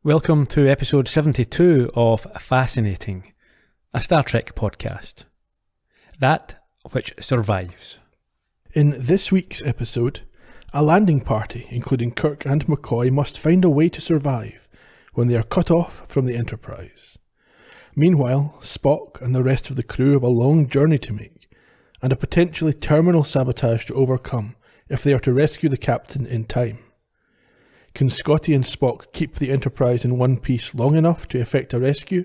Welcome to episode 72 of Fascinating, a Star Trek podcast. That which survives. In this week's episode, a landing party, including Kirk and McCoy, must find a way to survive when they are cut off from the Enterprise. Meanwhile, Spock and the rest of the crew have a long journey to make, and a potentially terminal sabotage to overcome if they are to rescue the captain in time. Can Scotty and Spock keep the Enterprise in one piece long enough to effect a rescue?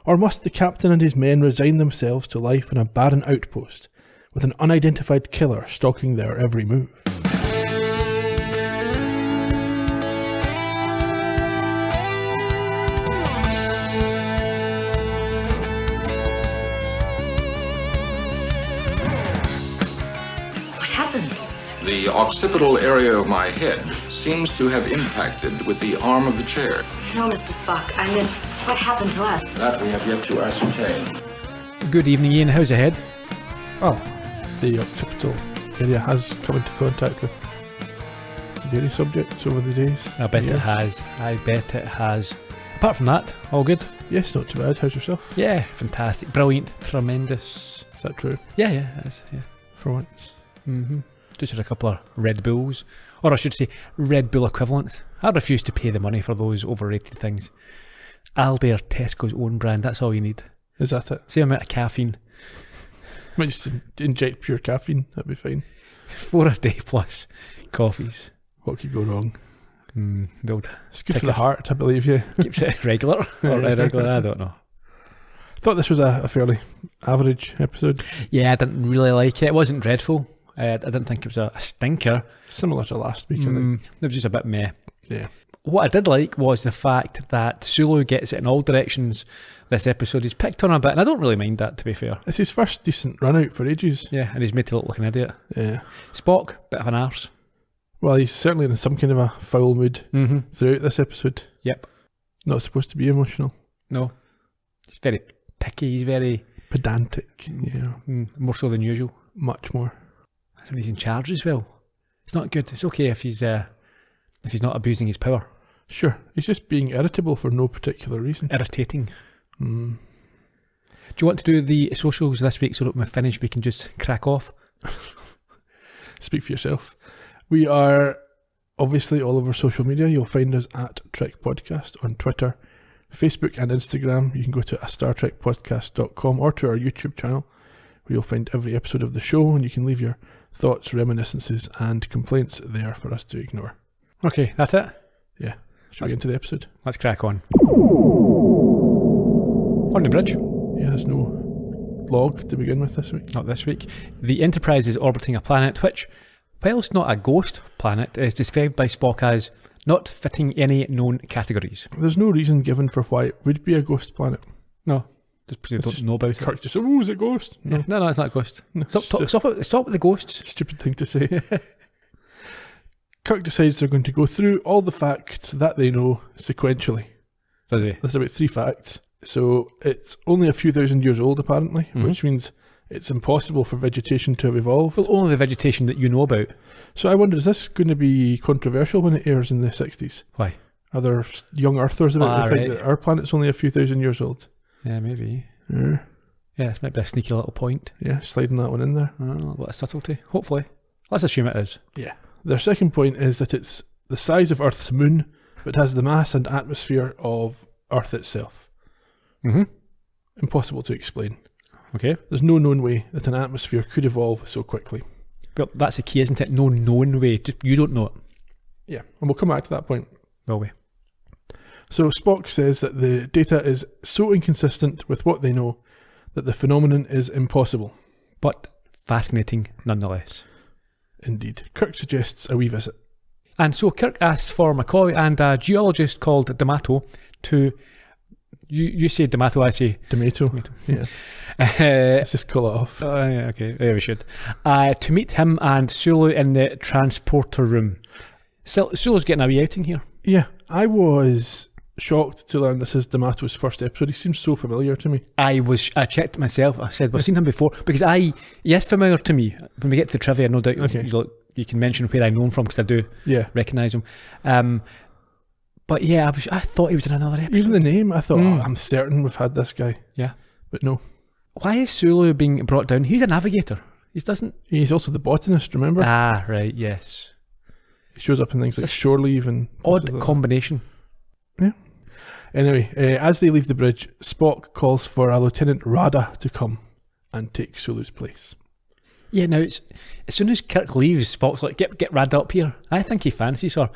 Or must the captain and his men resign themselves to life in a barren outpost, with an unidentified killer stalking their every move? What happened? The occipital area of my head seems to have impacted with the arm of the chair. No, Mr. Spock. I mean, what happened to us? That we have yet to ascertain. Good evening, Ian. How's your head? Well, the occipital area has come into contact with various subjects over the days. I bet it has. I bet it has. Apart from that, all good? Yes, not too bad. How's yourself? Yeah, fantastic. Brilliant. Tremendous. Is that true? Yeah, it is. Yeah. For once. Mm-hmm. Just had a couple of Red Bulls. Or I should say, Red Bull equivalent. I refuse to pay the money for those overrated things. Aldi or Tesco's own brand, that's all you need. Is that it? Same amount of caffeine. Might just inject pure caffeine, that'd be fine. 4 a day plus coffees. What could go wrong? It's good for the heart, I believe you. Keeps it regular or irregular, I don't know. Thought this was a fairly average episode. Yeah, I didn't really like it. It wasn't dreadful. I didn't think it was a stinker. Similar to last week, I think. It was just a bit meh. Yeah. What I did like was the fact that Sulu gets it in all directions this episode. He's picked on a bit, and I don't really mind that, to be fair. It's his first decent run out for ages. Yeah, and he's made to look like an idiot. Yeah. Spock, bit of an arse. Well, he's certainly in some kind of a foul mood throughout this episode. Yep. Not supposed to be emotional. No. He's very picky, he's very... pedantic, yeah. More so than usual. Much more. That's when he's in charge as well. It's not good. It's okay if he's not abusing his power. Sure. He's just being irritable for no particular reason. Irritating. Do you want to do the socials this week so that when we finish we can just crack off? Speak for yourself. We are obviously all over social media. You'll find us at Trek Podcast on Twitter, Facebook and Instagram. You can go to astartrekpodcast.com or to our YouTube channel, where you'll find every episode of the show, and you can leave your thoughts, reminiscences and complaints there for us to ignore. Okay, that's it? Yeah. Shall we get into the episode? Let's crack on. On the bridge. Yeah, there's no log to begin with this week. Not this week. The Enterprise is orbiting a planet which, whilst not a ghost planet, is described by Spock as not fitting any known categories. There's no reason given for why it would be a ghost planet. No. Just because they don't know about it. Kirk just said, oh, is it a ghost? No, it's not a ghost. No, Stop with the ghosts. Stupid thing to say. Kirk decides they're going to go through all the facts that they know sequentially. Does he? There's about 3 facts. So it's only a few thousand years old, apparently, which means it's impossible for vegetation to have evolved. Well, only the vegetation that you know about. So I wonder, is this going to be controversial when it airs in the 60s? Why? Are there young Earthers about to think that our planet's only a few thousand years old? Yeah, maybe. Yeah, this might be a sneaky little point. Yeah, sliding that one in there. What a subtlety. Hopefully. Let's assume it is. Yeah. Their second point is that it's the size of Earth's moon, but has the mass and atmosphere of Earth itself. Impossible to explain. Okay. There's no known way that an atmosphere could evolve so quickly. Well, that's the key, isn't it? No known way. Just you don't know it. Yeah, and we'll come back to that point. Will we? So Spock says that the data is so inconsistent with what they know that the phenomenon is impossible. But fascinating nonetheless. Indeed. Kirk suggests a wee visit. And so Kirk asks for McCoy and a geologist called D'Amato to... You say D'Amato, I say... Tomato. Yeah. Let's just call it off. Yeah, okay. Yeah, we should. To meet him and Sulu in the transporter room. Sulu's getting a wee outing here. Yeah. I was shocked to learn this is D'Amato's first episode. He seems so familiar to me. I checked myself. I said, we've seen him before. Because he is familiar to me. When we get to the trivia, no doubt you can mention where I know him from, because I do recognise him. But yeah, I thought he was in another episode. Even the name, I thought, I'm certain we've had this guy. Yeah. But no. Why is Sulu being brought down? He's a navigator. He's also the botanist, remember? Ah, right, yes. He shows up in things like shore leave and... Odd combination. Yeah. Anyway, as they leave the bridge, Spock calls for a Lieutenant Rada to come and take Sulu's place. Yeah, now, as soon as Kirk leaves, Spock's like, get Rada up here. I think he fancies her.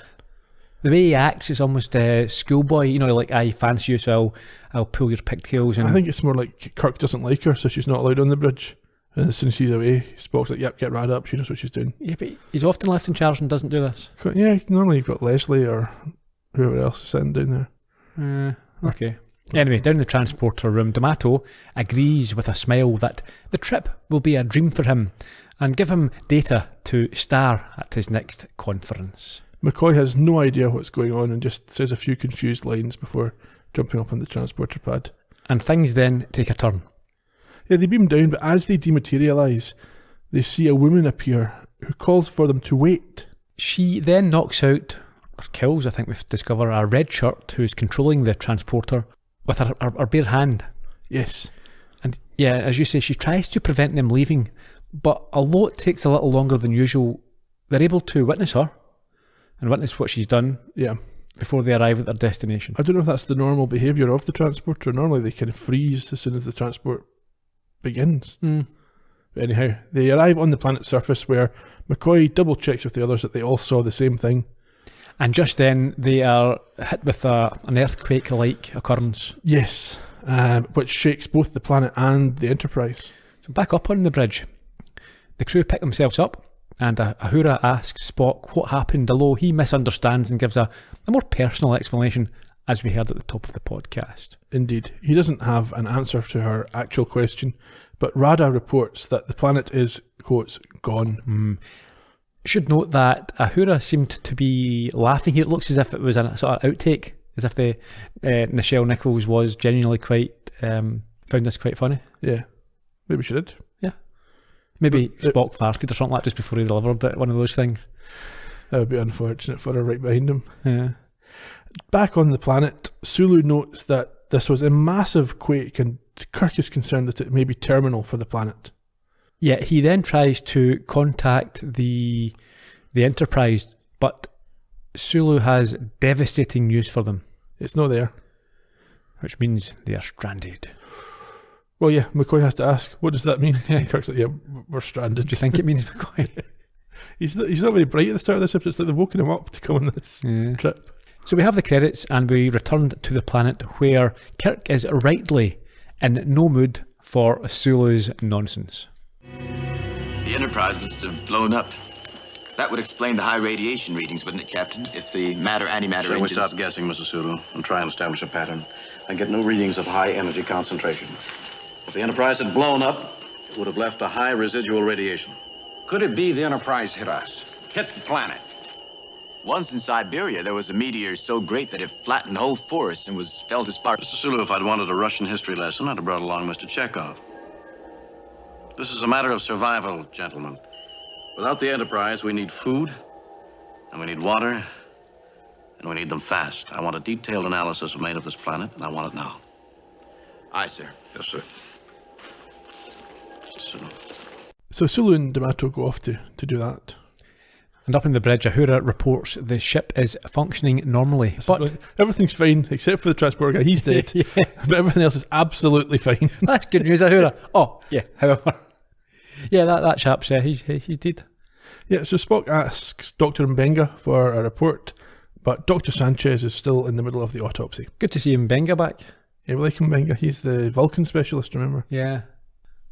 The way he acts is almost schoolboy, like, I fancy you, so I'll pull your pigtails. And I think it's more like Kirk doesn't like her, so she's not allowed on the bridge. And as soon as she's away, Spock's like, yep, get Rada up, she knows what she's doing. Yeah, but he's often left in charge and doesn't do this. Yeah, normally you've got Leslie or whoever else is sitting down there. Okay. Anyway, down in the transporter room, D'Amato agrees with a smile that the trip will be a dream for him and give him data to star at his next conference. McCoy has no idea what's going on and just says a few confused lines before jumping up on the transporter pad. And things then take a turn. Yeah, they beam down, but as they dematerialise, they see a woman appear who calls for them to wait. She then knocks out, or kills, I think we've discovered, a red shirt who's controlling the transporter with her bare hand. Yes. And yeah, as you say, she tries to prevent them leaving, but although it takes a little longer than usual, they're able to witness her and witness what she's done before they arrive at their destination. I don't know if that's the normal behaviour of the transporter. Normally they kind of freeze as soon as the transport begins. But anyhow, they arrive on the planet's surface where McCoy double checks with the others that they all saw the same thing. And just then they are hit with an earthquake-like occurrence. Yes, which shakes both the planet and the Enterprise. So back up on the bridge, the crew pick themselves up, and Uhura asks Spock what happened, although he misunderstands and gives a more personal explanation, as we heard at the top of the podcast. Indeed. He doesn't have an answer to her actual question, but Rada reports that the planet is, quotes, gone. Should note that Uhura seemed to be laughing here. It looks as if it was a sort of outtake, as if the Nichelle Nichols was genuinely found this quite funny. Yeah, maybe she did. Yeah. Maybe Spock farted or something like that just before he delivered it, one of those things. That would be unfortunate for her right behind him. Yeah. Back on the planet, Sulu notes that this was a massive quake and Kirk is concerned that it may be terminal for the planet. Yeah, he then tries to contact the Enterprise, but Sulu has devastating news for them. It's not there. Which means they are stranded. Well, yeah, McCoy has to ask, what does that mean? Kirk's like, yeah, we're stranded. Do you think it means McCoy? He's not very bright at the start of this episode. It's like they've woken him up to come on this trip. So we have the credits and we return to the planet where Kirk is rightly in no mood for Sulu's nonsense. The Enterprise must have blown up. That would explain the high radiation readings, wouldn't it, Captain? If the matter-antimatter So we engines... stop guessing, Mr. Sulu, and try and establish a pattern. I get no readings of high energy concentration. If the Enterprise had blown up, it would have left a high residual radiation. Could it be the Enterprise hit us? Hit the planet? Once in Siberia, there was a meteor so great that it flattened whole forests and was felt as far... Mr. Sulu, if I'd wanted a Russian history lesson, I'd have brought along Mr. Chekhov. This is a matter of survival, gentlemen. Without the Enterprise, we need food, and we need water, and we need them fast. I want a detailed analysis of made of this planet, and I want it now. Aye, sir. Yes, sir. Mr. Sulu. So Sulu and D'Amato go off to do that. And up in the bridge, Uhura reports the ship is functioning normally. But everything's fine, except for the transporter guy. He's dead. Yeah. But everything else is absolutely fine. That's good news, Uhura. Oh, yeah, however. Yeah, that chap's, he's dead. Yeah, so Spock asks Dr. Mbenga for a report, but Dr. Sanchez is still in the middle of the autopsy. Good to see Mbenga back. Yeah, we like Mbenga. He's the Vulcan specialist, remember? Yeah.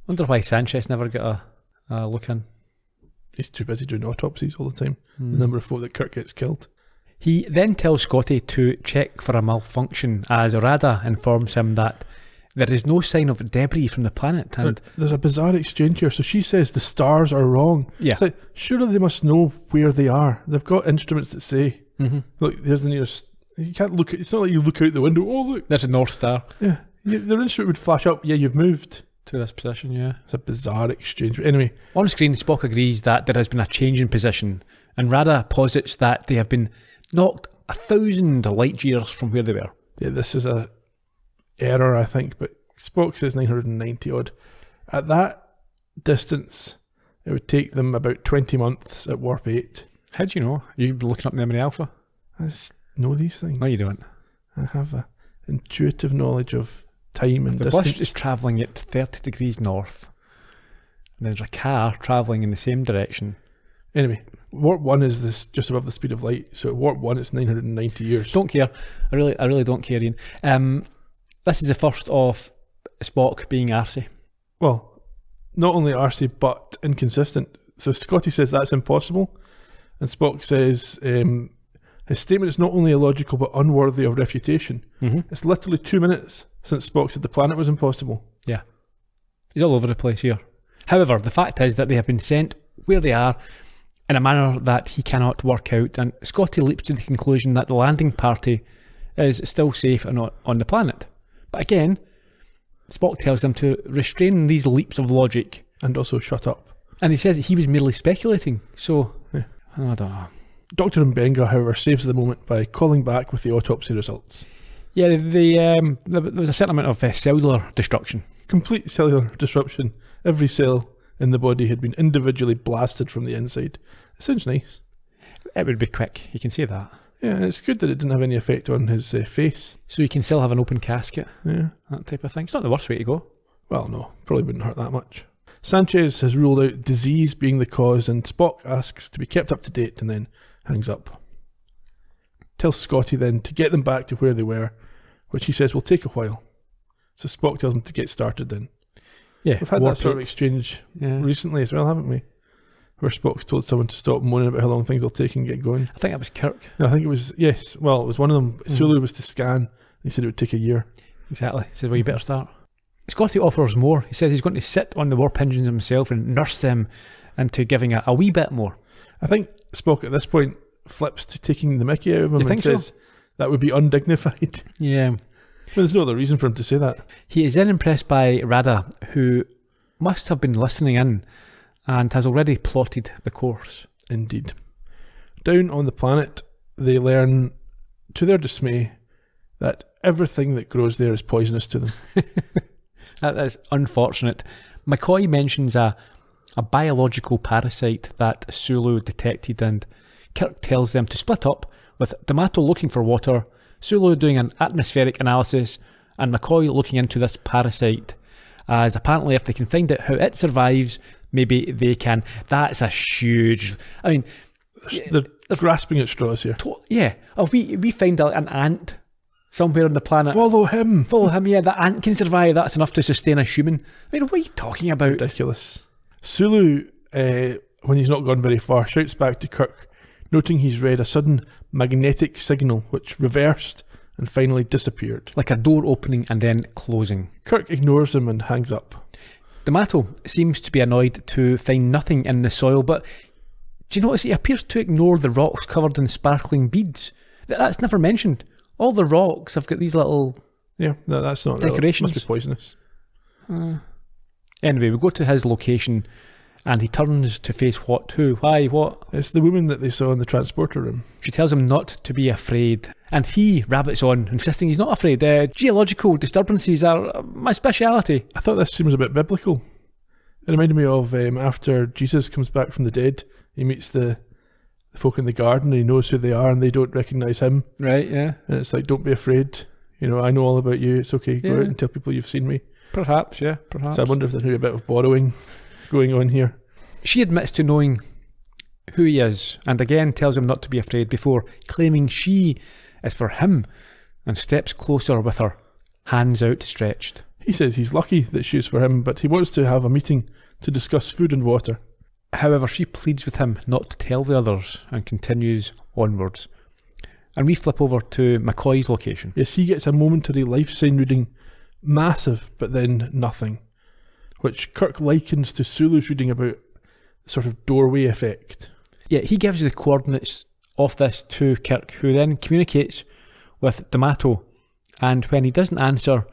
Wonder why Sanchez never got a look in. He's too busy doing autopsies all the time. The number of folk that Kirk gets killed. He then tells Scotty to check for a malfunction as Rada informs him that there is no sign of debris from the planet. And there's a bizarre exchange here. So she says the stars are wrong. Yeah. It's like, surely they must know where they are. They've got instruments that say, look, there's the nearest... You can't look... It's not like you look out the window, oh, look. There's a North Star. Yeah. Their instrument would flash up, yeah, you've moved. To this position, yeah. It's a bizarre exchange. But anyway. On screen, Spock agrees that there has been a change in position, and Rada posits that they have been knocked 1,000 light years from where they were. Yeah, this is a error, I think, but Spock says 990 odd. At that distance, it would take them about 20 months at warp 8. How do you know? You've been looking up Memory Alpha? I just know these things. No, you don't. I have an intuitive knowledge of time and The distance. bus is travelling at 30 degrees north, and there's a car travelling in the same direction. Anyway, warp 1 is this just above the speed of light, so at warp 1 it's 990 years. Don't care. I really don't care, Ian. This is the first of Spock being arsey. Well, not only arsey, but inconsistent. So Scotty says that's impossible, and Spock says his statement is not only illogical but unworthy of refutation. It's literally 2 minutes since Spock said the planet was impossible. Yeah. He's all over the place here. However, the fact is that they have been sent where they are in a manner that he cannot work out, and Scotty leaps to the conclusion that the landing party is still safe and on the planet. But again, Spock tells him to restrain these leaps of logic. And also shut up. And he says that he was merely speculating, so Yeah. I don't know. Dr. Mbenga, however, saves the moment by calling back with the autopsy results. Yeah, there was a certain amount of cellular destruction. Complete cellular disruption. Every cell in the body had been individually blasted from the inside. It sounds nice. It would be quick, you can say that. Yeah, and it's good that it didn't have any effect on his face. So you can still have an open casket, Yeah. that type of thing. It's not the worst way to go. Well, no, probably wouldn't hurt that much. Sanchez has ruled out disease being the cause, and Spock asks to be kept up to date and then hangs up. Tells Scotty then to get them back to where they were, which he says will take a while. So Spock tells him to get started then. Yeah, We've had that sort of exchange Yeah. recently as well, haven't we? Where Spock's told someone to stop moaning about how long things will take and get going. I think that was Kirk. No, I think it was, yes, well, it was one of them. Sulu was to scan. He said it would take a year. Exactly. He said, well, you better start. Scotty offers more. He says he's going to sit on the warp engines himself and nurse them into giving a wee bit more. I think Spock at this point flips to taking the mickey out of him You and think so? says that would be undignified. Yeah. Well, there's no other reason for him to say that. He is then impressed by Rada, who must have been listening in and has already plotted the course. Indeed. Down on the planet, they learn, to their dismay, that everything that grows there is poisonous to them. That is unfortunate. McCoy mentions a biological parasite that Sulu detected, and Kirk tells them to split up, with D'Amato looking for water, Sulu doing an atmospheric analysis, and McCoy looking into this parasite, as apparently if they can find out how it survives, maybe they can. That's a huge... I mean... They're grasping at straws here. Yeah. If we find an ant somewhere on the planet... Follow him! Follow him, yeah. That ant can survive. That's enough to sustain a human. I mean, what are you talking about? Ridiculous. Sulu, when he's not gone very far, shouts back to Kirk, noting he's read a sudden magnetic signal which reversed and finally disappeared. Like a door opening and then closing. Kirk ignores him and hangs up. D'Amato seems to be annoyed to find nothing in the soil, but do you notice he appears to ignore the rocks covered in sparkling beads? That's never mentioned. All the rocks have got these little... Yeah, that's not decorations. Must be poisonous. Anyway, we go to his location and he turns to face what, who, why, what. It's the woman that they saw in the transporter room. She tells him not to be afraid, and he rabbits on, insisting he's not afraid. Geological disturbances are my speciality. I thought this seems a bit biblical. It reminded me of after Jesus comes back from the dead, he meets the folk in the garden, and he knows who they are and they don't recognise him. Right, yeah. And it's like, don't be afraid. You know, I know all about you. It's okay. Go out and tell people you've seen me. Perhaps, yeah, perhaps. So I wonder if there's maybe a bit of borrowing going on here. She admits to knowing who he is, and again tells him not to be afraid before claiming she is for him, and steps closer with her hands outstretched. He says he's lucky that she's for him, but he wants to have a meeting to discuss food and water. However, she pleads with him not to tell the others and continues onwards. And we flip over to McCoy's location. Yes, he gets a momentary life sign reading, massive, but then nothing, which Kirk likens to Sulu's reading about the sort of doorway effect. Yeah, he gives the coordinates of this to Kirk, who then communicates with D'Amato, and when he doesn't answer,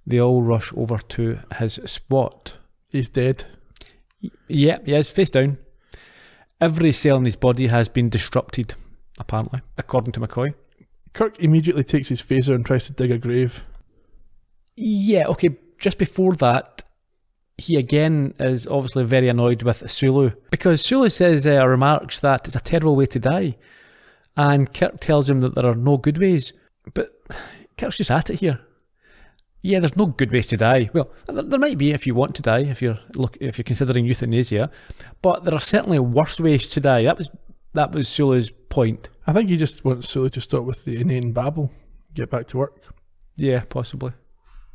they all rush over to his spot. He's dead. Yeah, he is, face down. Every cell in his body has been disrupted, apparently, according to McCoy. Kirk immediately takes his phaser and tries to dig a grave. Yeah, okay, just before that, he again is obviously very annoyed with Sulu, because Sulu says remarks that it's a terrible way to die, and Kirk tells him that there are no good ways. But Kirk's just at it here. Yeah, there's no good ways to die. Well, there might be if you want to die, if you're considering euthanasia, but there are certainly worse ways to die. That was Sulu's point. I think he just wants Sulu to stop with the inane babble, get back to work. Yeah, possibly.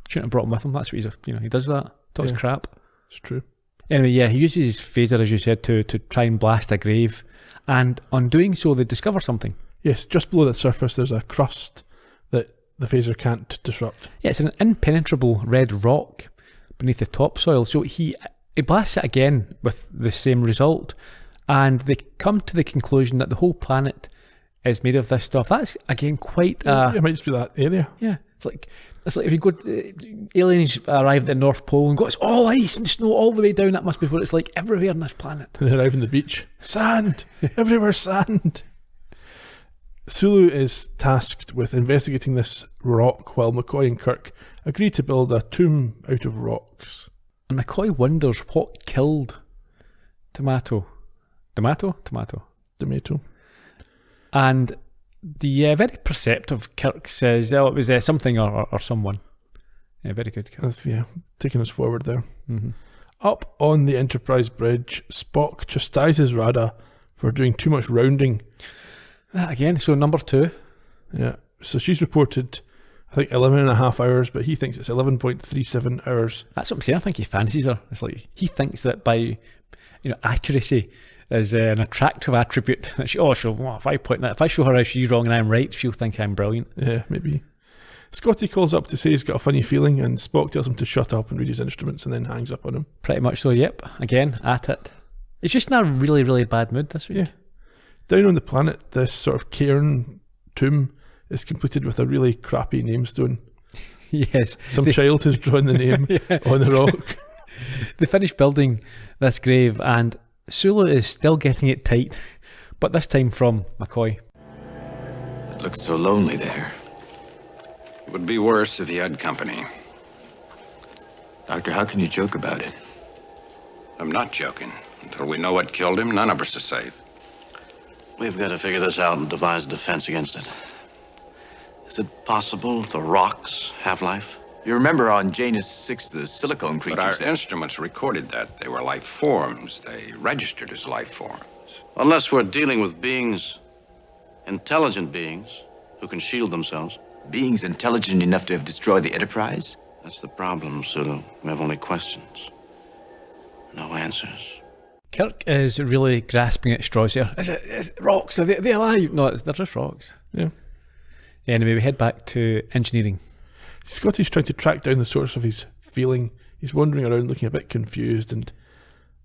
Shouldn't have brought him with him. That's what he does that. Talks crap. It's true. Anyway, yeah, he uses his phaser, as you said, to try and blast a grave, and on doing so, they discover something. Yes, just below the surface, there's a crust that the phaser can't disrupt. Yeah, it's an impenetrable red rock beneath the topsoil. So he blasts it again with the same result, and they come to the conclusion that the whole planet is made of this stuff. That's again quite it might just be that area. Yeah, it's like if you go, aliens arrive at the North Pole and go, it's all ice and snow all the way down. That must be what it's like everywhere on this planet. And they arrive on the beach. Sand! Everywhere's sand! Sulu is tasked with investigating this rock while McCoy and Kirk agree to build a tomb out of rocks. And McCoy wonders what killed Tomato. And the very perceptive Kirk says, oh, it was something or someone. Yeah, very good, Kirk. That's, taking us forward there. Mm-hmm. Up on the Enterprise bridge, Spock chastises Rada for doing too much rounding. Again, so number 2. Yeah, so she's reported, I think, 11.5 hours, but he thinks it's 11.37 hours. That's what I'm saying. I think he fancies her. It's like he thinks that by accuracy is an attractive attribute. That if I show her how she's wrong and I'm right, she'll think I'm brilliant. Yeah, maybe. Scotty calls up to say he's got a funny feeling, and Spock tells him to shut up and read his instruments, and then hangs up on him. Pretty much so, yep. Again, at it. It's just in a really, really bad mood this week. Yeah. Down on the planet, this sort of cairn tomb is completed with a really crappy namestone. Yes. Some child has drawn the name on the rock. They finish building this grave, and Sulu is still getting it tight, but this time from McCoy. It looks so lonely there. It would be worse if he had company. Doctor, how can you joke about it? I'm not joking. Until we know what killed him, none of us are safe. We've got to figure this out and devise a defense against it. Is it possible the rocks have life? You remember on Janus 6, the silicone But our creatures... instruments recorded that. They were life forms. They registered as life forms. Unless we're dealing with beings, intelligent beings, who can shield themselves. Beings intelligent enough to have destroyed the Enterprise? That's the problem, Sulu. We have only questions. No answers. Kirk is really grasping at straws here. Is it rocks? Are they alive? No, they're just rocks. Yeah. Anyway, we head back to engineering. Scotty's trying to track down the source of his feeling. He's wandering around looking a bit confused, and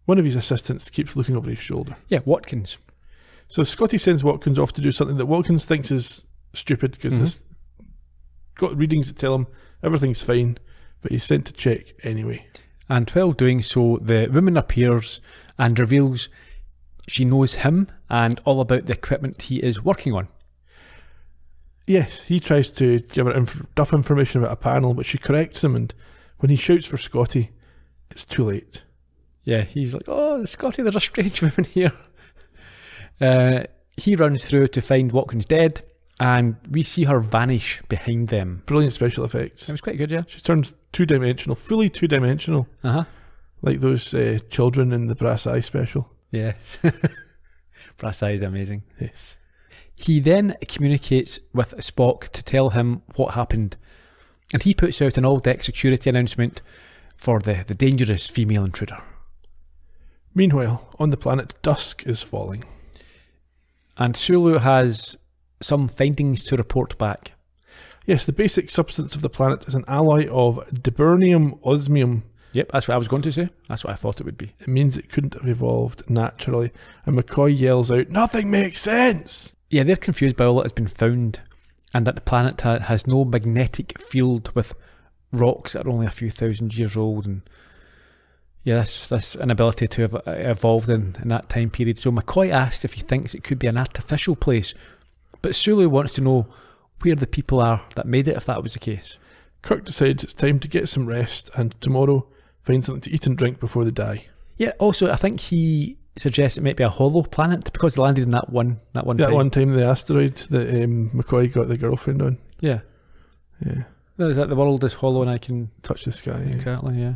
one of his assistants keeps looking over his shoulder. Yeah, Watkins. So Scotty sends Watkins off to do something that Watkins thinks is stupid, because this got readings that tell him everything's fine, but he's sent to check anyway. And while doing so, the woman appears and reveals she knows him and all about the equipment he is working on. Yes, he tries to give her enough information about a panel, but she corrects him, and when he shouts for Scotty, it's too late. Yeah, he's like, oh, Scotty, there's a strange woman here. He runs through to find Watkins dead, and we see her vanish behind them. Brilliant special effects. It was quite good, yeah. She turns two-dimensional, fully two-dimensional. Uh-huh. Like those children in the Brass Eye special. Yes. Brass Eye is amazing. Yes. He then communicates with Spock to tell him what happened, and he puts out an all-deck security announcement for the dangerous female intruder. Meanwhile, on the planet, dusk is falling. And Sulu has some findings to report back. Yes, the basic substance of the planet is an alloy of dibernium osmium. Yep, that's what I was going to say. That's what I thought it would be. It means it couldn't have evolved naturally. And McCoy yells out, "Nothing makes sense!" Yeah, they're confused by all that has been found, and that the planet has no magnetic field with rocks that are only a few thousand years old, and yeah, this inability to have evolved in that time period. So McCoy asks if he thinks it could be an artificial place, but Sulu wants to know where the people are that made it if that was the case. Kirk decides it's time to get some rest and tomorrow find something to eat and drink before they die. Yeah, also I think he suggests it might be a hollow planet because they landed in that one That time. one time, the asteroid that McCoy got the girlfriend on. Yeah. Yeah. Is that the world is hollow and I can Touch the sky. Yeah. exactly, yeah.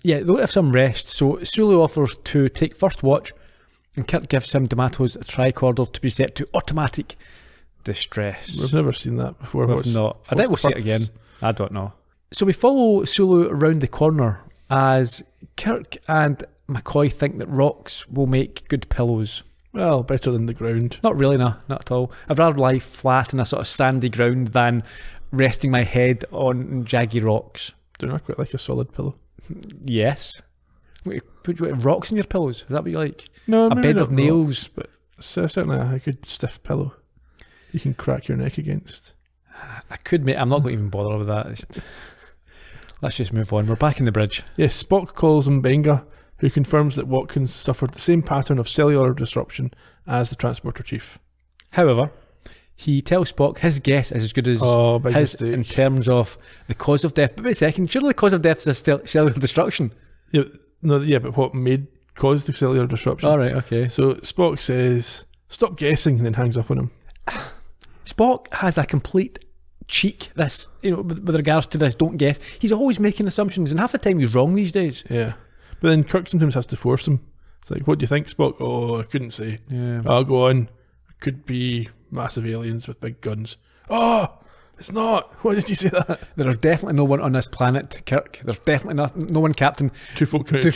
They'll have some rest. So Sulu offers to take first watch, and Kirk gives him D'Amato's tricorder to be set to automatic distress. We've never seen that before. We've not. I think we'll see it again. I don't know. So we follow Sulu around the corner as Kirk and McCoy think that rocks will make good pillows. Well, better than the ground. Not really, no, not at all. I'd rather lie flat in a sort of sandy ground than resting my head on jaggy rocks. Don't I quite like a solid pillow? Yes. Wait, put rocks in your pillows? Is that what you like? No, A maybe bed not of nails? rocks, but certainly a good stiff pillow you can crack your neck against. I could, mate. I'm not going to even bother with that. Let's just move on. We're back in the bridge. Yes, Spock calls him Benga, who confirms that Watkins suffered the same pattern of cellular disruption as the transporter chief. However, he tells Spock his guess is as good as Big his mistake. in terms of the cause of death. But wait a second, surely the cause of death is cellular destruction. Yeah, but what caused the cellular disruption? All right, okay. So Spock says, "Stop guessing," and then hangs up on him. Spock has a complete cheek. This, with regards to this, don't guess. He's always making assumptions, and half the time he's wrong these days. Yeah, but then Kirk sometimes has to force him. It's like, "What do you think, Spock?" "Oh, I couldn't say." Yeah. "I'll go on. It could be massive aliens with big guns." "Oh, it's not. Why did you say that?" There are definitely no one on this planet, Kirk. There's definitely no one, Captain. Two folk walking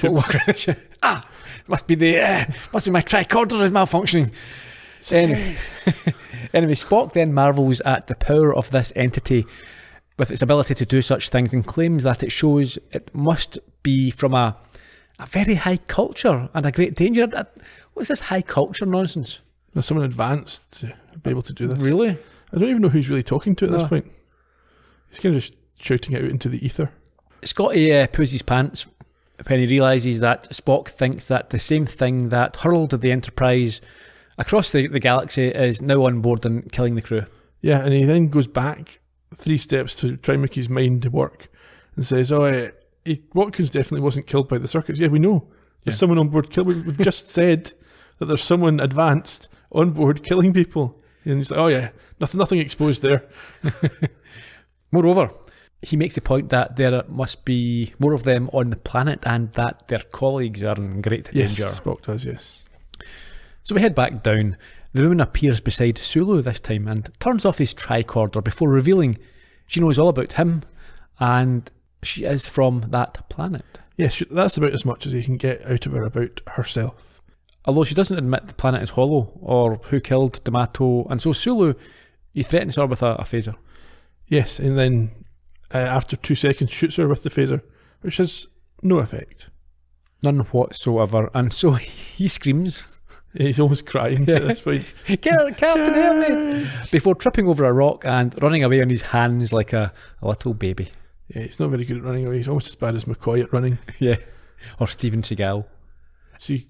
Must be my tricorder is malfunctioning. Anyway, Spock then marvels at the power of this entity with its ability to do such things and claims that it shows it must be from a very high culture and a great danger. What's this high culture nonsense? There's someone advanced to be able to do this. Really? I don't even know who's really talking to at No. this point. He's kind of just shouting out into the ether. Scotty poos his pants when he realises that Spock thinks that the same thing that hurled the Enterprise across the galaxy is now on board and killing the crew. Yeah, and he then goes back 3 steps to try and make his mind work and says, Watkins definitely wasn't killed by the circuits. Yeah, we know. There's someone on board killed. We've just said that there's someone advanced on board killing people. And he's like, "Oh yeah, nothing exposed there." Moreover, he makes the point that there must be more of them on the planet and that their colleagues are in great danger. Yes, Spock does, yes. So we head back down. The woman appears beside Sulu this time and turns off his tricorder before revealing she knows all about him and she is from that planet. Yes, that's about as much as he can get out of her about herself. Although she doesn't admit the planet is hollow or who killed D'Amato, and so Sulu, he threatens her with a phaser. Yes, and then after 2 seconds shoots her with the phaser, which has no effect. None whatsoever. And so he screams. He's almost crying at this point. Captain, help me! Before tripping over a rock and running away on his hands like a little baby. Yeah, he's not very good at running away. He's almost as bad as McCoy at running. Yeah. Or Steven Seagal. Is he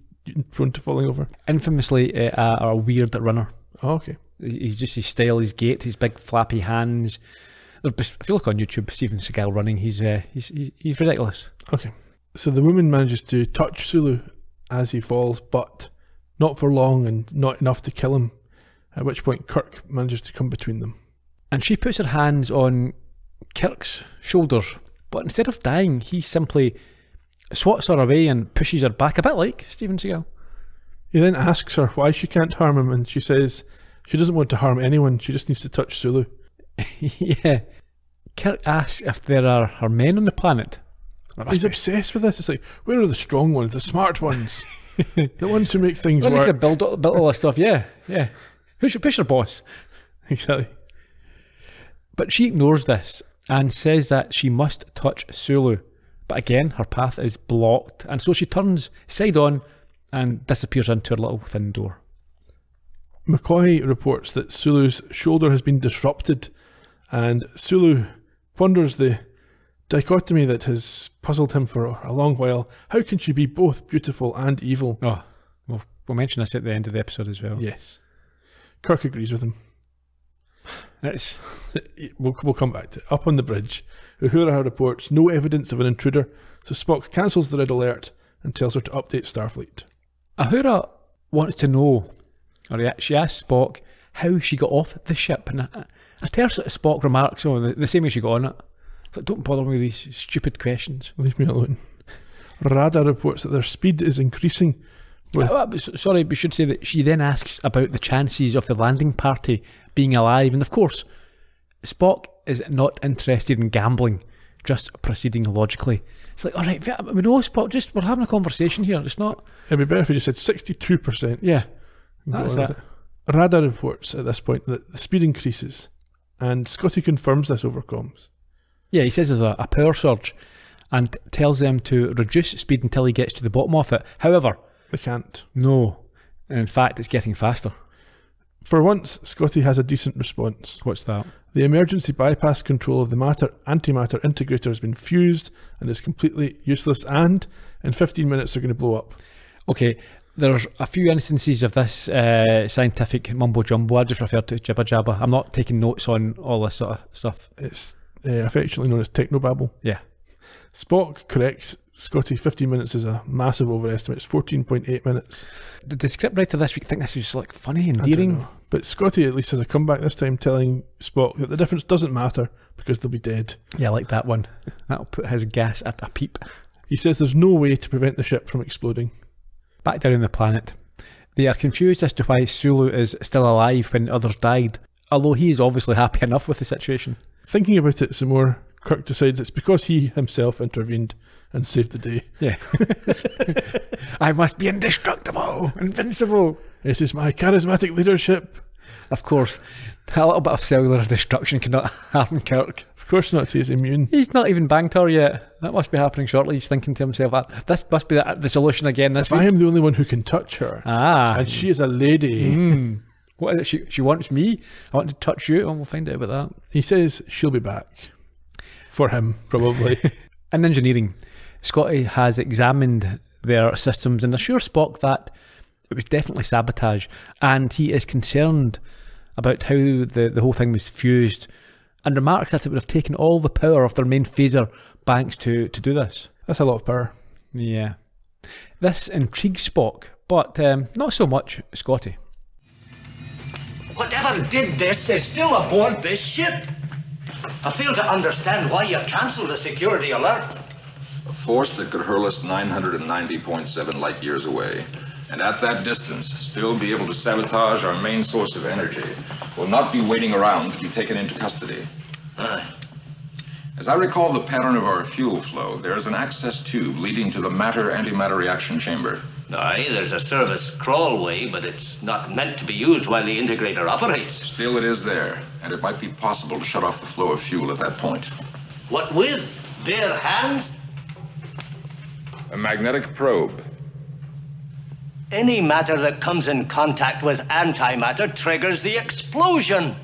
prone to falling over? Infamously a weird runner. Oh, okay. He's just his style, his gait, his big flappy hands. If you look on YouTube, Steven Seagal running, he's ridiculous. Okay. So the woman manages to touch Sulu as he falls, but not for long and not enough to kill him, at which point Kirk manages to come between them. And she puts her hands on Kirk's shoulders, but instead of dying, he simply swats her away and pushes her back, a bit like Steven Seagal. He then asks her why she can't harm him, and she says she doesn't want to harm anyone, she just needs to touch Sulu. Yeah. Kirk asks if there are men on the planet. He's obsessed with this. It's like, where are the strong ones, the smart ones? The ones who make things work. To build all this stuff, yeah. Who's your boss? Exactly. But she ignores this and says that she must touch Sulu. But again, her path is blocked, and so she turns side on and disappears into her little thin door. McCoy reports that Sulu's shoulder has been disrupted, and Sulu ponders the dichotomy that has puzzled him for a long while. How can she be both beautiful and evil? Oh, we'll mention this at the end of the episode as well. Yes. Kirk agrees with him. It's We'll come back to it. Up on the bridge, Uhura reports no evidence of an intruder, so Spock cancels the red alert and tells her to update Starfleet. Uhura wants to know, or she asks Spock how she got off the ship, and a terse Spock remarks, the same way she got on it. It's like, don't bother me with these stupid questions. Leave me alone. Radar reports that their speed is increasing. Sorry, we should say that she then asks about the chances of the landing party being alive, and of course, Spock is not interested in gambling, just proceeding logically. It's like, all right, we know, Spock, we're having a conversation here. It's not. It'd be better if you just said 62%. Yeah, that's it. Radar reports at this point that the speed increases, and Scotty confirms this over comms. Yeah, he says there's a power surge, and tells them to reduce speed until he gets to the bottom of it. However, they can't. No. In fact, it's getting faster. For once, Scotty has a decent response. What's that? The emergency bypass control of the antimatter integrator has been fused and is completely useless, and in 15 minutes they're going to blow up. Okay, there's a few instances of this scientific mumbo-jumbo. I just referred to jibber-jabber. I'm not taking notes on all this sort of stuff. It's affectionately known as technobabble. Yeah. Spock corrects Scotty 15 minutes is a massive overestimate. It's 14.8 minutes. Did the scriptwriter this week think this was like funny, endearing? But Scotty at least has a comeback this time, telling Spock that the difference doesn't matter because they'll be dead. Yeah, I like that one. That'll put his gas at a peep. He says there's no way to prevent the ship from exploding. Back down on the planet, they are confused as to why Sulu is still alive when others died, although he is obviously happy enough with the situation. Thinking about it some more, Kirk decides it's because he himself intervened and saved the day. Yeah. I must be indestructible, invincible. This is my charismatic leadership. Of course, a little bit of cellular destruction cannot harm Kirk. Of course not, he's immune. He's not even banged her yet. That must be happening shortly. He's thinking to himself, this must be the solution again this week. I am the only one who can touch her. And she is a lady. What is it? She wants me? I want to touch you? And we'll find out about that. He says she'll be back. For him, probably. In engineering, Scotty has examined their systems and assures Spock that it was definitely sabotage, and he is concerned about how the whole thing was fused, and remarks that it would have taken all the power of their main phaser banks to do this. That's a lot of power. Yeah. This intrigues Spock, but not so much Scotty. Whatever did this is still aboard this ship. I fail to understand why you cancelled the security alert. A force that could hurl us 990.7 light years away, and at that distance still be able to sabotage our main source of energy, will not be waiting around to be taken into custody. Aye. As I recall the pattern of our fuel flow, there is an access tube leading to the matter-antimatter reaction chamber. Aye, there's a service crawlway, but it's not meant to be used while the integrator operates. Still, it is there, and it might be possible to shut off the flow of fuel at that point. What with? Bare hands? A magnetic probe. Any matter that comes in contact with antimatter triggers the explosion.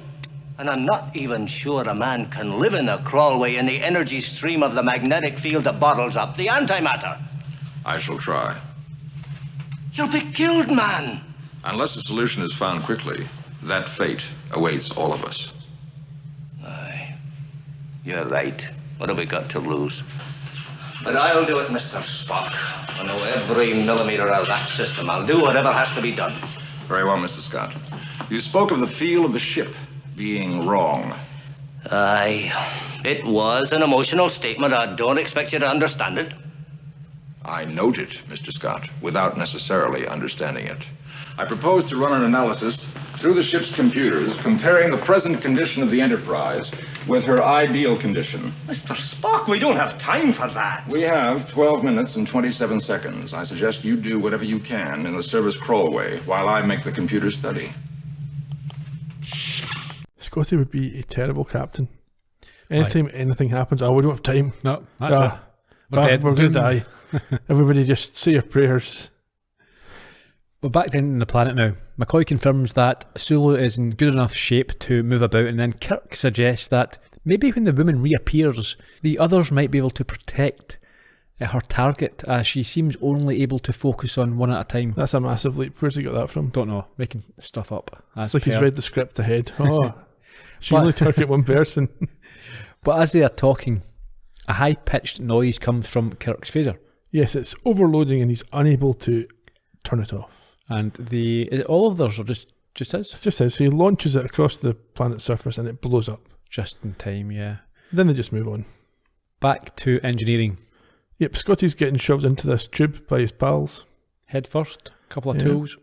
And I'm not even sure a man can live in a crawlway in the energy stream of the magnetic field that bottles up the antimatter. I shall try. You'll be killed, man. Unless a solution is found quickly, that fate awaits all of us. Aye, you're right. What have we got to lose? But I'll do it, Mr. Spock. I know every millimeter of that system. I'll do whatever has to be done. Very well, Mr. Scott. You spoke of the feel of the ship being wrong. Aye, it was an emotional statement. I don't expect you to understand it. I note it, Mr. Scott, without necessarily understanding it. I propose to run an analysis through the ship's computers, comparing the present condition of the Enterprise with her ideal condition. Mr. Spock, we don't have time for that. We have 12 minutes and 27 seconds. I suggest you do whatever you can in the service crawlway while I make the computer study. Scotty would be a terrible captain. Anytime anything happens, we don't have time. No, that's it. We're dead. We're going to die. Everybody just say your prayers. We're back down on the planet now. McCoy confirms that Sulu is in good enough shape to move about, and then Kirk suggests that maybe when the woman reappears, the others might be able to protect her target, as she seems only able to focus on one at a time. That's a massive leap. Where's he got that from? Don't know. Making stuff up. It's like he's read the script ahead. Oh. She only target one person. But as they are talking, a high-pitched noise comes from Kirk's phaser. Yes, it's overloading and he's unable to turn it off. And is it all of theirs or just his? It's just his. He launches it across the planet's surface and it blows up. Just in time, yeah. Then they just move on. Back to engineering. Yep, Scotty's getting shoved into this tube by his pals. Head first, couple of tools.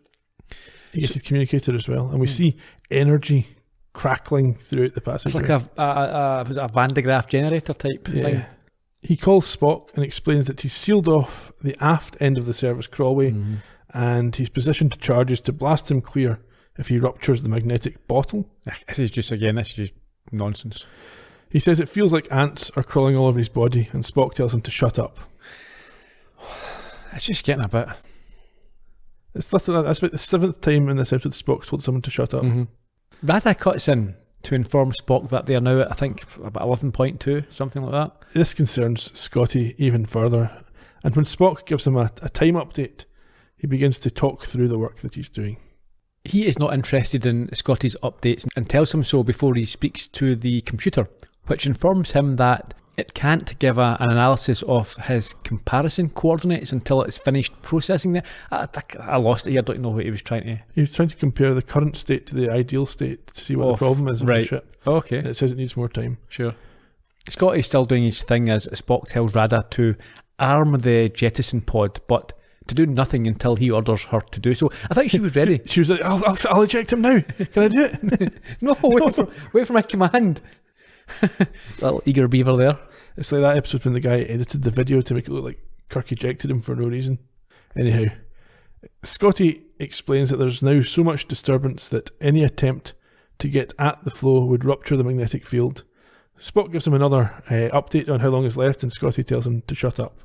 He gets his communicator as well. And we see energy crackling throughout the passage. It's like a Van de Graaff generator type thing. He calls Spock and explains that he's sealed off the aft end of the service crawlway and he's positioned charges to blast him clear if he ruptures the magnetic bottle. This is just nonsense. He says it feels like ants are crawling all over his body and Spock tells him to shut up. It's just getting a bit... That's about the 7th time in this episode Spock's told someone to shut up. Rada cuts in to inform Spock that they are now at, I think, about 11.2, something like that. This concerns Scotty even further. And when Spock gives him a time update, he begins to talk through the work that he's doing. He is not interested in Scotty's updates and tells him so before he speaks to the computer, which informs him that it can't give an analysis of his comparison coordinates until it's finished processing them. I lost it here. I don't know what he was trying to... He was trying to compare the current state to the ideal state to see what the problem is of the ship. Okay. And it says it needs more time. Sure. Scotty's still doing his thing as Spock tells Rada to arm the jettison pod, but to do nothing until he orders her to do so. I think she was ready. She was like, I'll eject him now. Can I do it? No, wait for my command. Little eager beaver there. It's like that episode when the guy edited the video to make it look like Kirk ejected him for no reason. Anyhow, Scotty explains that there's now so much disturbance that any attempt to get at the flow would rupture the magnetic field. Spock gives him another update on how long is left and Scotty tells him to shut up.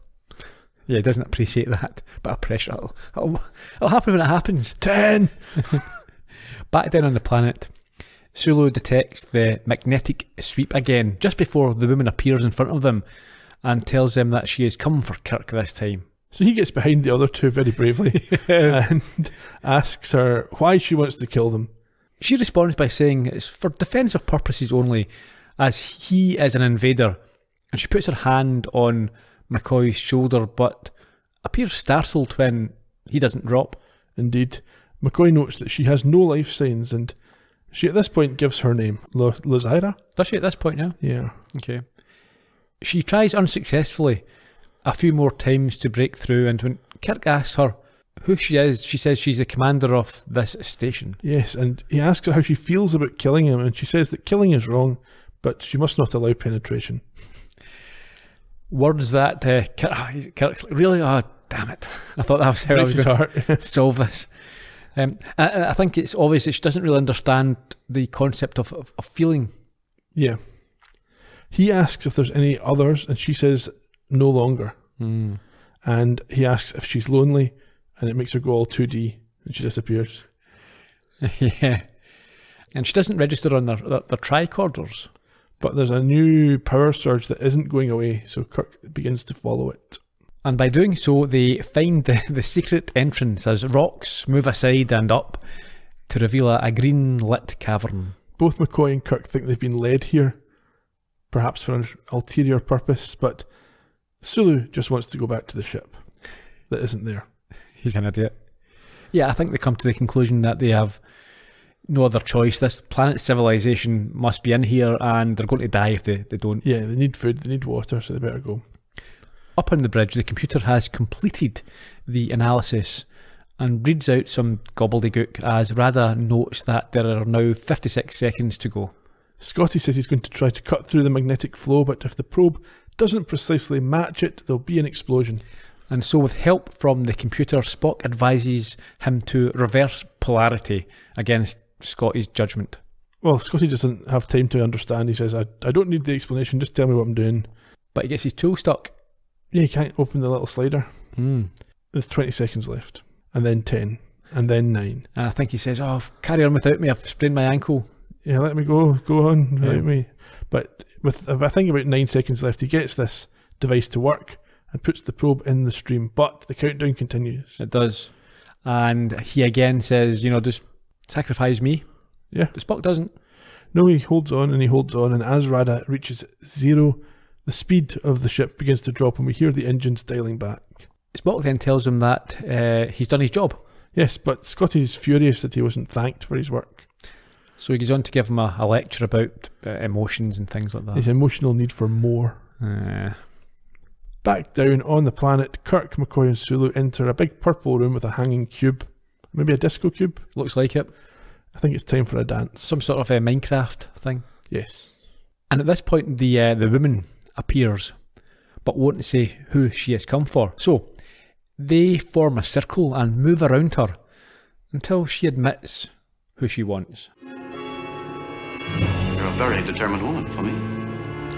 Yeah, he doesn't appreciate that bit of pressure. It'll happen when it happens. 10! Back down on the planet, Sulu detects the magnetic sweep again just before the woman appears in front of them and tells them that she has come for Kirk this time. So he gets behind the other two very bravely and asks her why she wants to kill them. She responds by saying it's for defensive purposes only, as he is an invader, and she puts her hand on McCoy's shoulder but appears startled when he doesn't drop. Indeed, McCoy notes that she has no life signs and she at this point gives her name, Lozira. Does she at this point now? Yeah. Okay. She tries unsuccessfully a few more times to break through, and when Kirk asks her who she is, she says she's the commander of this station. Yes, and he asks her how she feels about killing him, and she says that killing is wrong, but she must not allow penetration. Words that Kirk's like, really? Oh, damn it. I thought that was how I was going to solve this. I think it's obvious that she doesn't really understand the concept of feeling. Yeah. He asks if there's any others, and she says no longer. And he asks if she's lonely, and it makes her go all 2D, and she disappears. Yeah. And she doesn't register on their tricorders. But there's a new power surge that isn't going away, so Kirk begins to follow it. And by doing so, they find the secret entrance as rocks move aside and up to reveal a green-lit cavern. Both McCoy and Kirk think they've been led here, perhaps for an ulterior purpose, but Sulu just wants to go back to the ship that isn't there. He's an idiot. Yeah, I think they come to the conclusion that they have no other choice. This planet's civilization must be in here and they're going to die if they don't. Yeah, they need food, they need water, so they better go. Up on the bridge, the computer has completed the analysis and reads out some gobbledygook as Rada notes that there are now 56 seconds to go. Scotty says he's going to try to cut through the magnetic flow, but if the probe doesn't precisely match it, there'll be an explosion. And so with help from the computer, Spock advises him to reverse polarity against Scotty's judgment. Well, Scotty doesn't have time to understand. He says, I don't need the explanation, just tell me what I'm doing. But he gets his tool stuck. Yeah, he can't open the little slider. There's 20 seconds left. And then 10. And then 9. And I think he says, carry on without me, I've sprained my ankle. Yeah, let me go on without me. But with, I think, about 9 seconds left, he gets this device to work and puts the probe in the stream, but the countdown continues. It does. And he again says, just sacrifice me. Yeah. But Spock doesn't. No, he holds on, and as Rada reaches zero, the speed of the ship begins to drop, and we hear the engines dialing back. Spock then tells him that he's done his job. Yes, but Scotty's furious that he wasn't thanked for his work. So he goes on to give him a lecture about emotions and things like that. His emotional need for more. Back down on the planet, Kirk, McCoy and Sulu enter a big purple room with a hanging cube. Maybe a disco cube? Looks like it. I think it's time for a dance. Some sort of a Minecraft thing. Yes. And at this point, the woman appears, but won't say who she has come for. So they form a circle and move around her until she admits who she wants. You're a very determined woman for me.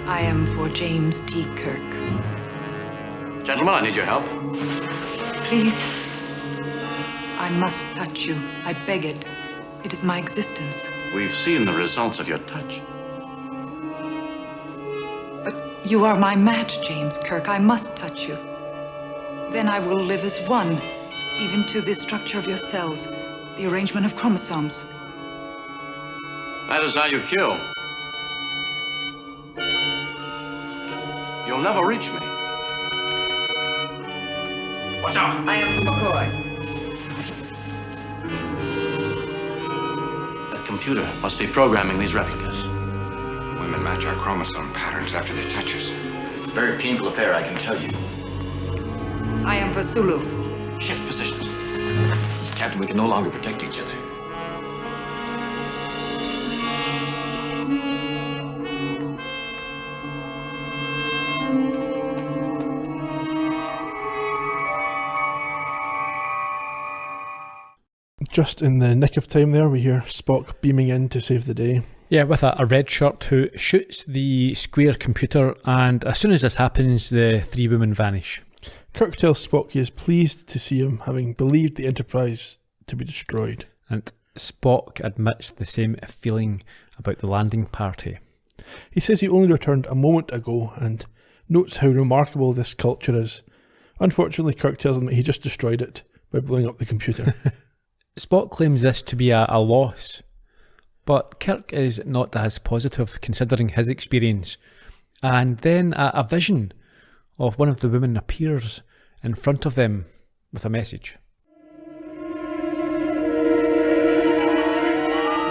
I am for James T. Kirk. Gentlemen, I need your help. Please. I must touch you. I beg it. It is my existence. We've seen the results of your touch. But you are my match, James Kirk. I must touch you. Then I will live as one, even to the structure of your cells, the arrangement of chromosomes. That is how you kill. You'll never reach me. Watch out! I am McCoy. That computer must be programming these replicas. Women match our chromosome patterns after they touch us. It's a very painful affair, I can tell you. I am for Sulu. Shift positions. Captain, we can no longer protect each other. Just in the nick of time there, we hear Spock beaming in to save the day. Yeah, with a red shirt who shoots the square computer, and as soon as this happens, the three women vanish. Kirk tells Spock he is pleased to see him, having believed the Enterprise to be destroyed. And Spock admits the same feeling about the landing party. He says he only returned a moment ago and notes how remarkable this culture is. Unfortunately, Kirk tells him that he just destroyed it by blowing up the computer. Spock claims this to be a loss, but Kirk is not as positive considering his experience. And then a vision of one of the women appears in front of them with a message.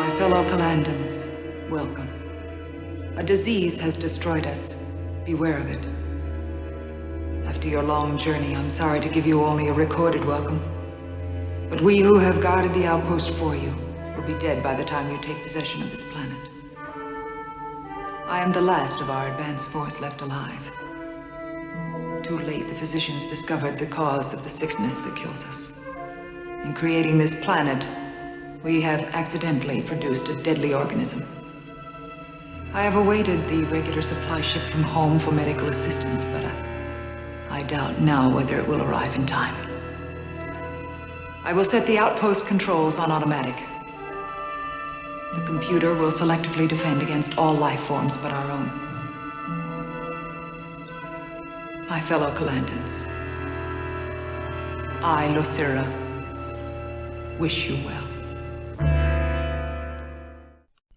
My fellow Calandans, welcome. A disease has destroyed us. Beware of it. After your long journey, I'm sorry to give you only a recorded welcome. But we who have guarded the outpost for you will be dead by the time you take possession of this planet. I am the last of our advanced force left alive. Too late, the physicians discovered the cause of the sickness that kills us. In creating this planet, we have accidentally produced a deadly organism. I have awaited the regular supply ship from home for medical assistance, but I doubt now whether it will arrive in time. I will set the outpost controls on automatic. The computer will selectively defend against all life forms but our own. My fellow Calandans, I, Lucira, wish you well.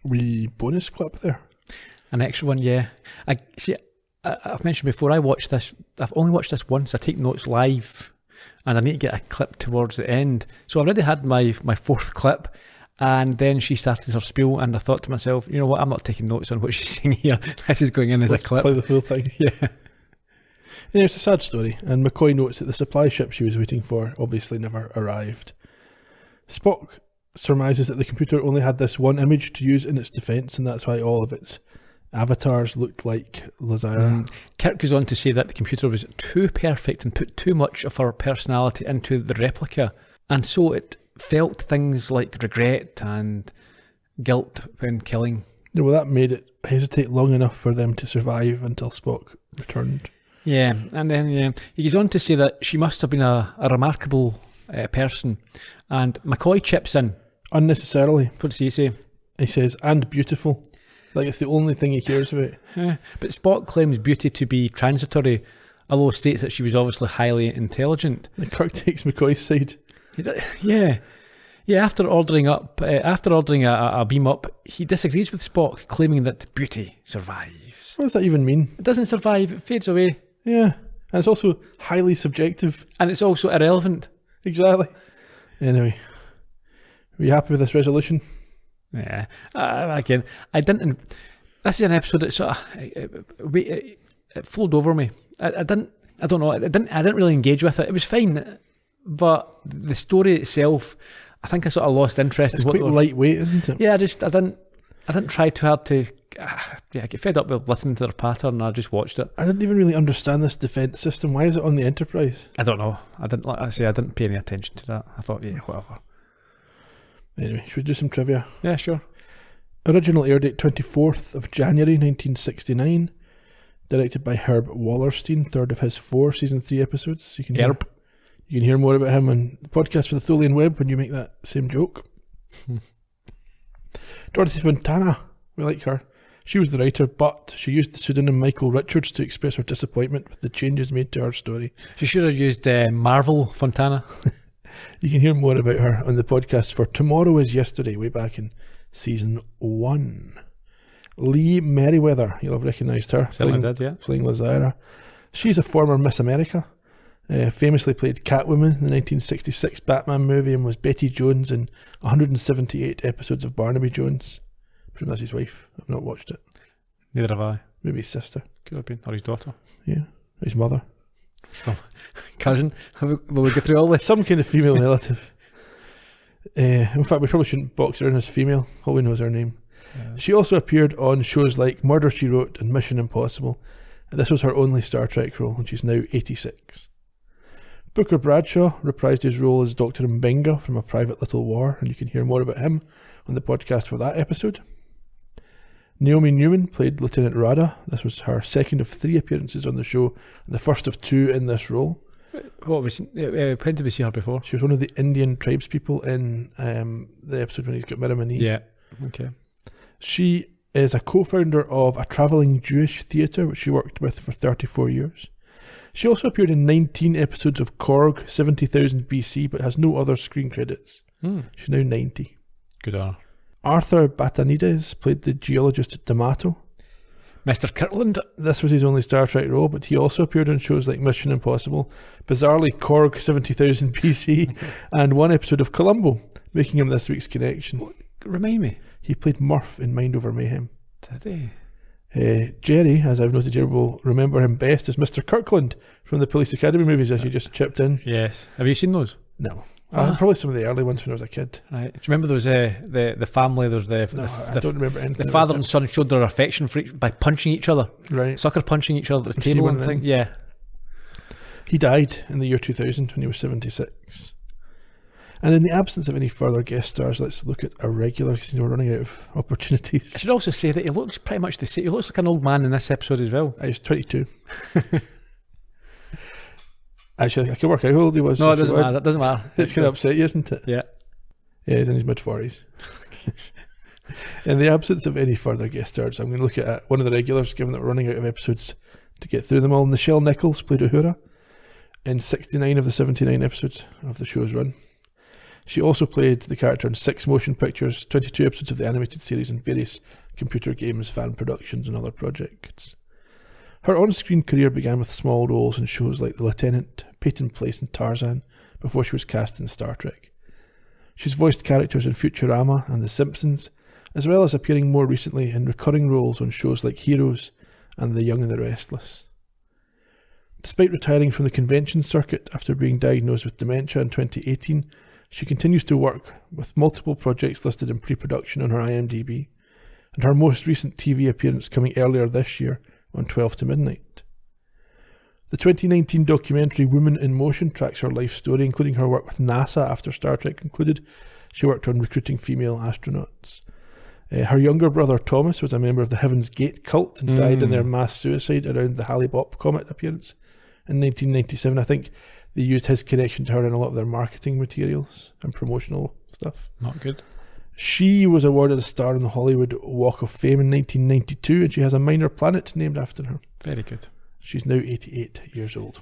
Wee bonus clip there. An extra one, yeah. I've mentioned before, I've only watched this once. I take notes live, and I need to get a clip towards the end. So I already had my fourth clip, and then she started her spiel, and I thought to myself, you know what, I'm not taking notes on what she's saying here. This is going in as a clip. Play the whole thing. Yeah. And it's a sad story, and McCoy notes that the supply ship she was waiting for obviously never arrived. Spock surmises that the computer only had this one image to use in its defence, and that's why all of its avatars looked like Lucira. Kirk goes on to say that the computer was too perfect and put too much of her personality into the replica, and so it felt things like regret and guilt when killing. Yeah, well, that made it hesitate long enough for them to survive until Spock returned. Yeah, and then he goes on to say that she must have been a remarkable person, and McCoy chips in. Unnecessarily. What does he say? He says, and beautiful. Like it's the only thing he cares about. But Spock claims beauty to be transitory, although states that she was obviously highly intelligent. And Kirk takes McCoy's side. Yeah. Yeah, after ordering a beam up, he disagrees with Spock, claiming that beauty survives. What does that even mean? It doesn't survive, it fades away. Yeah, and it's also highly subjective. And it's also irrelevant. Exactly. Anyway, are you happy with this resolution? Yeah. Again, I didn't. This is an episode that sort of it flowed over me. I don't know. I didn't really engage with it. It was fine, but the story itself, I think I sort of lost interest. It's quite lightweight, isn't it? Yeah, I didn't try too hard to. I get fed up with listening to their pattern, and I just watched it. I didn't even really understand this defense system. Why is it on the Enterprise? I don't know. I didn't pay any attention to that. I thought, yeah, whatever. Anyway, should we do some trivia? Yeah, sure. Original air date 24th of January 1969. Directed by Herb Wallerstein, third of his 4 season 3 episodes. You can hear more about him on the podcast for the Thulian Web when you make that same joke. Dorothy Fontana, we like her. She was the writer, but she used the pseudonym Michael Richards to express her disappointment with the changes made to her story. She should have used Marvel Fontana. You can hear more about her on the podcast for Tomorrow is Yesterday, way back in season 1. Lee Merriweather, you'll have recognised her. Certainly did, yeah. Playing Lazara. She's a former Miss America. Famously played Catwoman in the 1966 Batman movie and was Betty Jones in 178 episodes of Barnaby Jones. I presume that's his wife. I've not watched it. Neither have I. Maybe his sister. Could have been. Or his daughter. Yeah. Or his mother. Some cousin. Will we get through all this? Some kind of female relative. In fact, we probably shouldn't box her in as female. All we know is her name. Yeah. She also appeared on shows like Murder, She Wrote and Mission Impossible. And this was her only Star Trek role, and she's now 86. Booker Bradshaw reprised his role as Dr. Mbenga from A Private Little War, and you can hear more about him on the podcast for that episode. Naomi Newman played Lieutenant Rada. This was her second of 3 appearances on the show, and the first of 2 in this role. When did we see her before? She was one of the Indian tribespeople in the episode when he's got Miramani. Yeah, okay. She is a co-founder of a travelling Jewish theatre, which she worked with for 34 years. She also appeared in 19 episodes of Korg, 70,000 BC, but has no other screen credits. She's now 90. Good on her. Arthur Batanidas played the geologist D'Amato. Mr. Kirkland. This was his only Star Trek role, but he also appeared on shows like Mission Impossible, bizarrely Korg, 70,000 BC, and 1 episode of Columbo, making him this week's connection. Remind me. He played Murph in Mind Over Mayhem. Did he? Jerry, as I've noted here, will remember him best as Mr. Kirkland from the Police Academy movies, as you just chipped in. Yes. Have you seen those? No. Probably some of the early ones when I was a kid. Right. Do you remember there was the family? There's I don't remember anything. The father and son showed their affection for by punching each other. Right. Sucker punching each other at the table and thing. Yeah. He died in the year 2000 when he was 76. And in the absence of any further guest stars, let's look at our regulars, since we're running out of opportunities. I should also say that he looks pretty much the same. He looks like an old man in this episode as well. He's 22. Actually, I can work out how old he was. No, it doesn't matter. It doesn't matter. It's kind of upset you, isn't it? Yeah. Yeah, he's in his mid-40s. In the absence of any further guest stars, I'm going to look at one of the regulars, given that we're running out of episodes to get through them all. Nichelle Nichols played Uhura in 69 of the 79 episodes of the show's run. She also played the character in 6 motion pictures, 22 episodes of the animated series, and various computer games, fan productions, and other projects. Her on-screen career began with small roles in shows like The Lieutenant, Peyton Place, and Tarzan, before she was cast in Star Trek. She's voiced characters in Futurama and The Simpsons, as well as appearing more recently in recurring roles on shows like Heroes and The Young and the Restless. Despite retiring from the convention circuit after being diagnosed with dementia in 2018, she continues to work with multiple projects listed in pre-production on her IMDb, and her most recent TV appearance coming earlier this year on 12 to Midnight. The 2019 documentary Woman in Motion tracks her life story, including her work with NASA after Star Trek concluded. She worked on recruiting female astronauts. Her younger brother Thomas was a member of the Heaven's Gate cult and died in their mass suicide around the Hale-Bopp comet appearance in 1997. I think they used his connection to her in a lot of their marketing materials and promotional stuff. Not good. She was awarded a star on the Hollywood Walk of Fame in 1992, and she has a minor planet named after her. Very good. She's now 88 years old.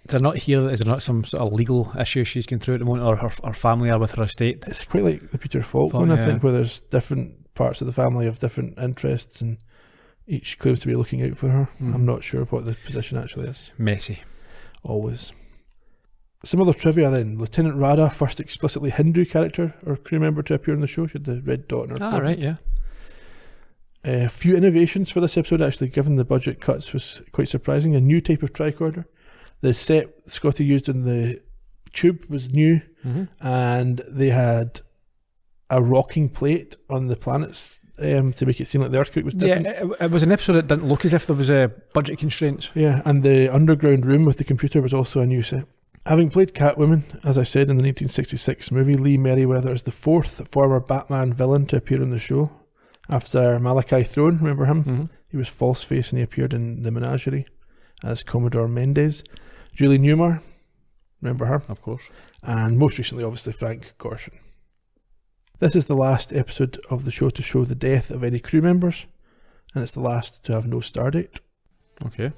they're not here. Is there not some sort of legal issue she's going through at the moment, or her family are with her estate? It's quite like the Peter Falk one, I think, where there's different parts of the family have different interests and each claims to be looking out for her. I'm not sure what the position actually is. Messy. Always. Some other trivia then. Lieutenant Radha, first explicitly Hindu character or crew member to appear on the show. She had the red dot in her forehead. Right, yeah. A few innovations for this episode, actually, given the budget cuts, was quite surprising. A new type of tricorder. The set Scotty used in the tube was new, and they had a rocking plate on the planets to make it seem like the earthquake was different. Yeah, it was an episode that didn't look as if there was budget constraints. Yeah, and the underground room with the computer was also a new set. Having played Catwoman, as I said, in the 1966 movie, Lee Merriweather is the fourth former Batman villain to appear on the show. After Malachi Throne, remember him? He was Falseface and he appeared in The Menagerie as Commodore Mendez. Julie Newmar, remember her? Of course. And most recently, obviously, Frank Gorshin. This is the last episode of the show to show the death of any crew members, and it's the last to have no star date. Okay.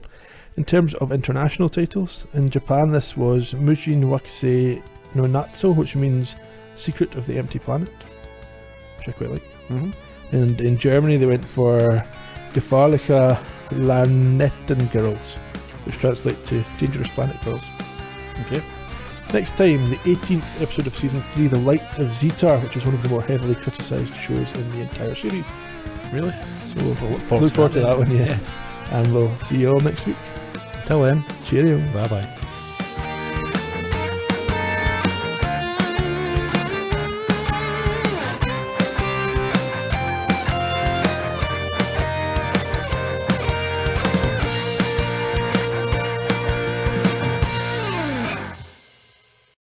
In terms of international titles, in Japan this was Mushin Wakase no Natsu, which means Secret of the Empty Planet, which I quite like. And in Germany they went for Gefahrliche Planetengirls, which translates to Dangerous Planet Girls. Okay. Next time, the 18th episode of Season 3, The Lights of Zetar, which is one of the more heavily criticised shows in the entire series. Really? So we'll look forward to that one, yeah. Yes. And we'll see you all next week. Till then, cheerio. Bye-bye.